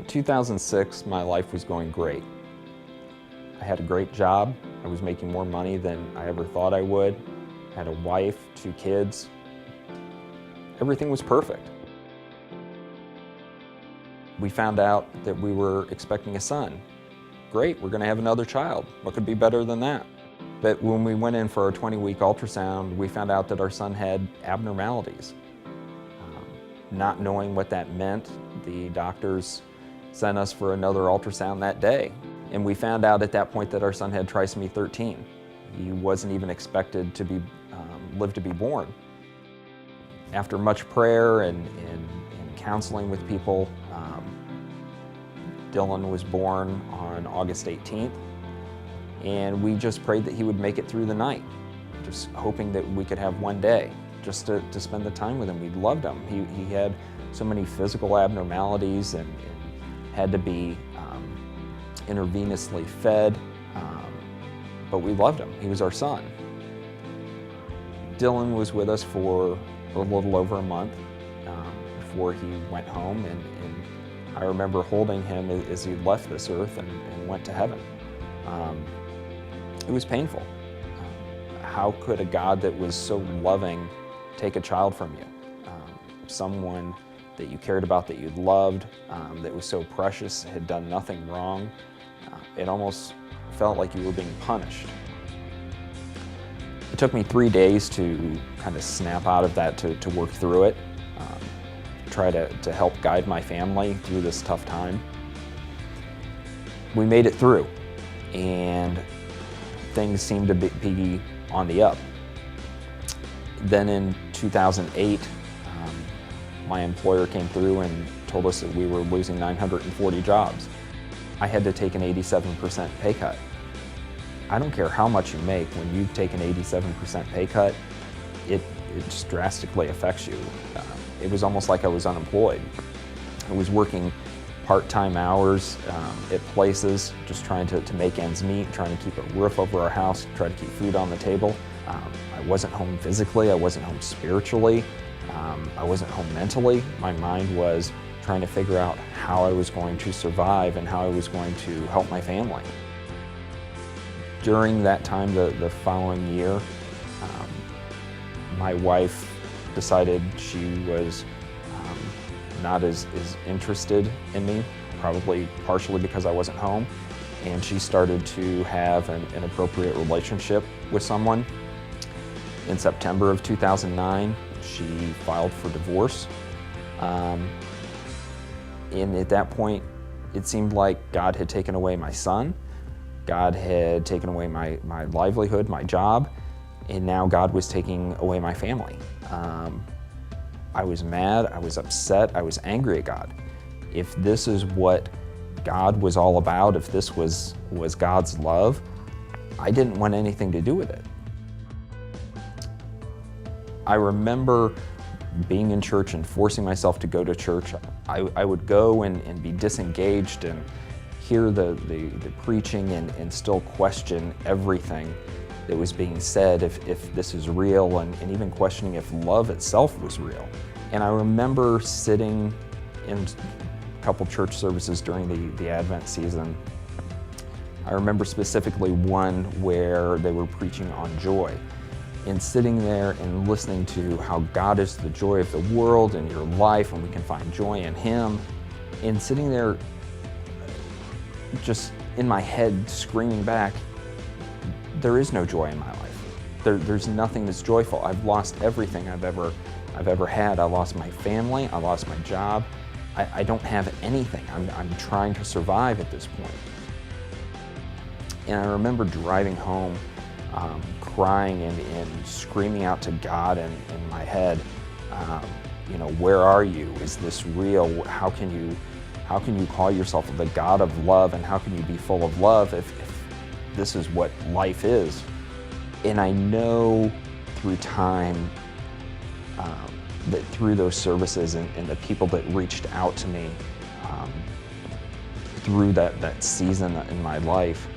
2006, my life was going great. I had a great job. I was making more money than I ever thought I would. I had a wife, 2 kids. Everything was perfect. We found out that we were expecting a son. Great, we're going to have another child. What could be better than that? But when we went in for our 20-week ultrasound, we found out that our son had abnormalities. Not knowing what that meant, the doctors sent us for another ultrasound that day. And we found out at that point that our son had trisomy 13. He wasn't even expected to live to be born. After much prayer and counseling with people, Dylan was born on August 18th. And we just prayed that he would make it through the night, just hoping that we could have one day just to spend the time with him. We loved him. He had so many physical abnormalities and had to be intravenously fed, but we loved him. He was our son. Dylan was with us for a little over a month before he went home, and I remember holding him as he left this earth and went to heaven. It was painful. How could a God that was so loving take a child from you? Someone that you cared about, that you loved, that was so precious, had done nothing wrong. It almost felt like you were being punished. It took me 3 days to kind of snap out of that, to work through it, try to help guide my family through this tough time. We made it through, and things seemed to be on the up. Then in 2008, my employer came through and told us that we were losing 940 jobs. I had to take an 87% pay cut. I don't care how much you make, when you take an 87% pay cut, it just drastically affects you. It was almost like I was unemployed. I was working part-time hours at places, just trying to make ends meet, trying to keep a roof over our house, try to keep food on the table. I wasn't home physically, I wasn't home spiritually, I wasn't home mentally. My mind was trying to figure out how I was going to survive and how I was going to help my family. During that time, the following year, my wife decided she was not as interested in me, probably partially because I wasn't home, and she started to have an inappropriate relationship with someone. In September of 2009, she filed for divorce. And at that point, it seemed like God had taken away my son, God had taken away my livelihood, my job, and now God was taking away my family. I was mad, I was upset, I was angry at God. If this is what God was all about, if this was God's love, I didn't want anything to do with it. I remember being in church and forcing myself to go to church. I would go and be disengaged and hear the preaching and still question everything that was being said, if this is real, and even questioning if love itself was real. And I remember sitting in a couple church services during the Advent season. I remember specifically one where they were preaching on joy, and sitting there and listening to how God is the joy of the world and your life, and we can find joy in Him, and sitting there just in my head screaming back, there is no joy in my life. There's nothing that's joyful. I've lost everything I've ever had. I lost my family, I lost my job. I don't have anything. I'm trying to survive at this point. And I remember driving home, crying and screaming out to God in my head, where are you? Is this real? How can you call yourself the God of love, and how can you be full of love if this is what life is? And I know through time that through those services and the people that reached out to me through that season in my life,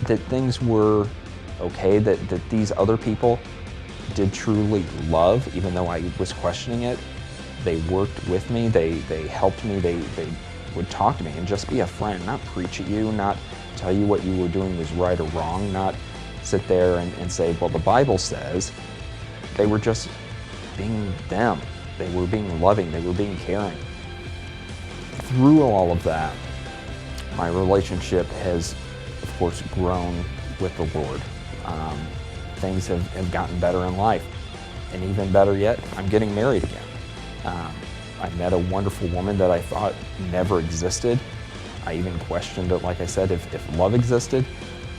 that things were okay, that these other people did truly love, even though I was questioning it. They worked with me, they helped me, they would talk to me and just be a friend, not preach at you, not tell you what you were doing was right or wrong, not sit there and say, well, the Bible says. They were just being them. They were being loving, they were being caring. Through all of that, my relationship has, of course, grown with the Lord. Things have gotten better in life. And even better yet, I'm getting married again. I met a wonderful woman that I thought never existed. I even questioned it, like I said, if love existed,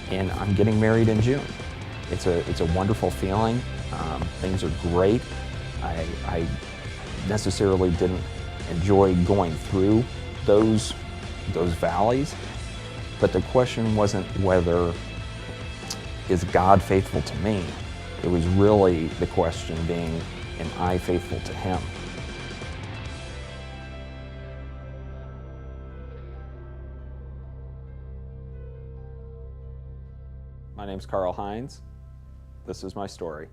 and I'm getting married in June. It's a wonderful feeling. Things are great. I necessarily didn't enjoy going through those valleys, but the question wasn't whether is God faithful to me. It was really the question being, am I faithful to Him? My name's Karl Heins. This is my story.